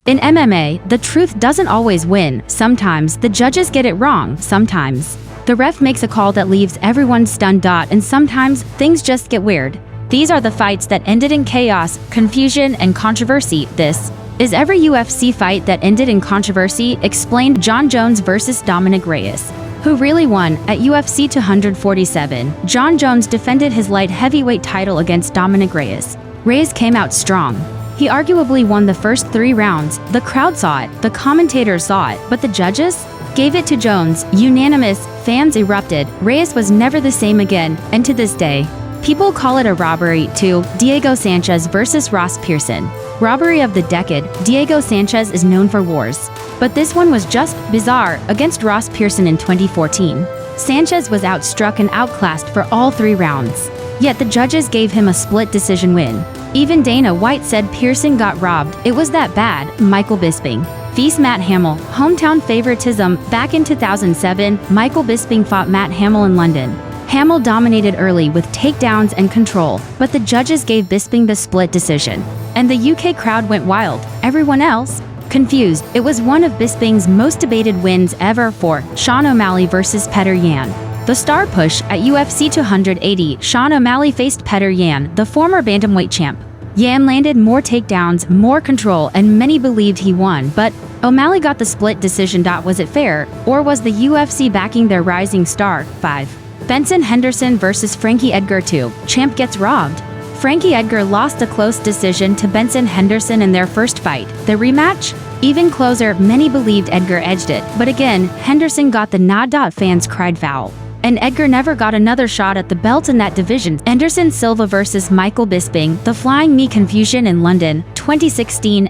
In MMA, the truth doesn't always win. Sometimes the judges get it wrong. Sometimes the ref makes a call that leaves everyone stunned. And sometimes things just get weird. These are the fights that ended in chaos, confusion, and controversy. This is every UFC fight that ended in controversy, explained. Jon Jones versus Dominick Reyes. Who really won? At UFC 247, Jon Jones defended his light heavyweight title against Dominick Reyes. Reyes came out strong. He arguably won the first 3 rounds. The crowd saw it, the commentators saw it, but the judges gave it to Jones. Unanimous, fans erupted. Reyes was never the same again, and to this day, people call it a robbery. 2. Diego Sanchez versus Ross Pearson. Robbery of the decade. Diego Sanchez is known for wars, but this one was just bizarre. Against Ross Pearson in 2014, Sanchez was outstruck and outclassed for all 3 rounds. Yet the judges gave him a split decision win. Even Dana White said Pearson got robbed. It was that bad. Michael Bisping vs. Matt Hamill. Hometown favoritism. Back in 2007, Michael Bisping fought Matt Hamill in London. Hamill dominated early with takedowns and control, but the judges gave Bisping the split decision. And the UK crowd went wild. Everyone else confused. It was one of Bisping's most debated wins ever. 4. Sean O'Malley versus Petr Yan. The star push. At UFC 280, Sean O'Malley faced Petr Yan, the former bantamweight champ. Yan landed more takedowns, more control, and many believed he won, but O'Malley got the split decision. Was it fair, or was the UFC backing their rising star? 5. Benson Henderson versus Frankie Edgar. 2. Champ gets robbed. Frankie Edgar lost a close decision to Benson Henderson in their first fight. The rematch? Even closer. Many believed Edgar edged it, but again, Henderson got the nod. Fans cried foul, and Edgar never got another shot at the belt in that division. Silva versus Michael Bisping. The flying knee confusion in London, 2016.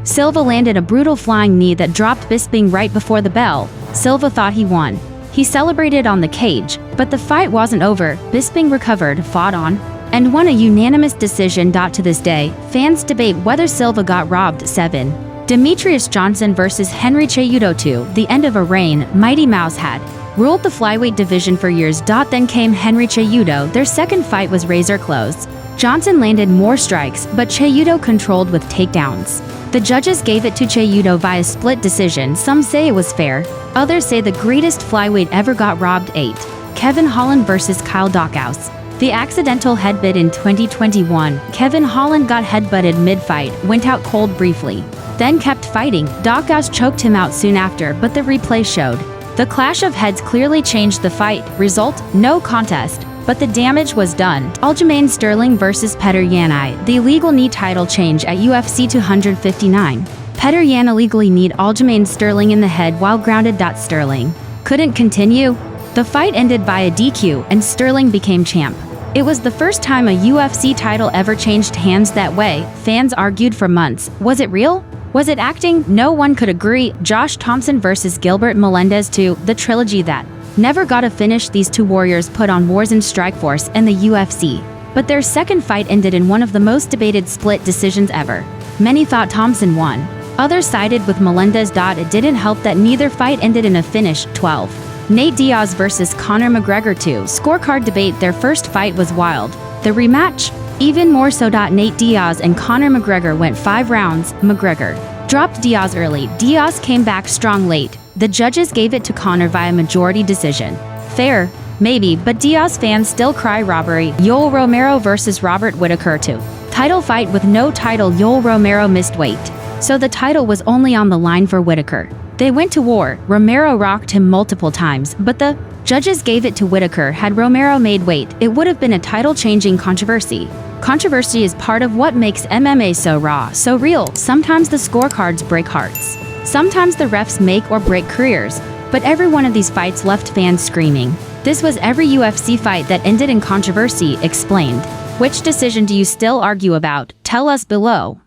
Silva landed a brutal flying knee that dropped Bisping right before the bell. Silva thought he won. He celebrated on the cage, but the fight wasn't over. Bisping recovered, fought on, and won a unanimous decision. To this day, fans debate whether Silva got robbed. 7. Demetrious Johnson versus Henry Cejudo. 2. The end of a reign. Mighty Mouse had ruled the flyweight division for years. Then came Henry Cejudo. Their second fight was razor close. Johnson landed more strikes, but Cejudo controlled with takedowns. The judges gave it to Cejudo via split decision. Some say it was fair, others say the greatest flyweight ever got robbed. 8. Kevin Holland versus Kyle Dhouse. The accidental headbutt in 2021. Kevin Holland got headbutted mid-fight, went out cold briefly, then kept fighting. Dhouse choked him out soon after, but the replay showed the clash of heads clearly changed the fight. Result: no contest, but the damage was done. Aljamain Sterling versus Petr Yan. The illegal knee title change at UFC 259. Petr Yan illegally kneed Aljamain Sterling in the head while grounded. Sterling couldn't continue. The fight ended by a DQ, and Sterling became champ. It was the first time a UFC title ever changed hands that way. Fans argued for months. Was it real? Was it acting? No one could agree. Josh Thompson versus Gilbert Melendez. 2. The trilogy that never got a finish. These two warriors put on wars in Strikeforce and the UFC, but their second fight ended in one of the most debated split decisions ever. Many thought Thompson won. Others sided with Melendez. It didn't help that neither fight ended in a finish. 12. Nate Diaz versus Conor McGregor. 2. Scorecard debate. Their first fight was wild. The rematch? Even more so. Nate Diaz and Conor McGregor went 5 rounds. McGregor dropped Diaz early. Diaz came back strong late. The judges gave it to Conor via majority decision. Fair? Maybe, but Diaz fans still cry robbery. Yoel Romero versus Robert Whittaker. 2. Title fight with no title. Yoel Romero missed weight, so the title was only on the line for Whittaker. They went to war. Romero rocked him multiple times, but the judges gave it to Whittaker. Had Romero made weight, it would have been a title-changing controversy. Controversy is part of what makes MMA so raw, so real. Sometimes the scorecards break hearts. Sometimes the refs make or break careers. But every one of these fights left fans screaming. This was every UFC fight that ended in controversy, explained. Which decision do you still argue about? Tell us below.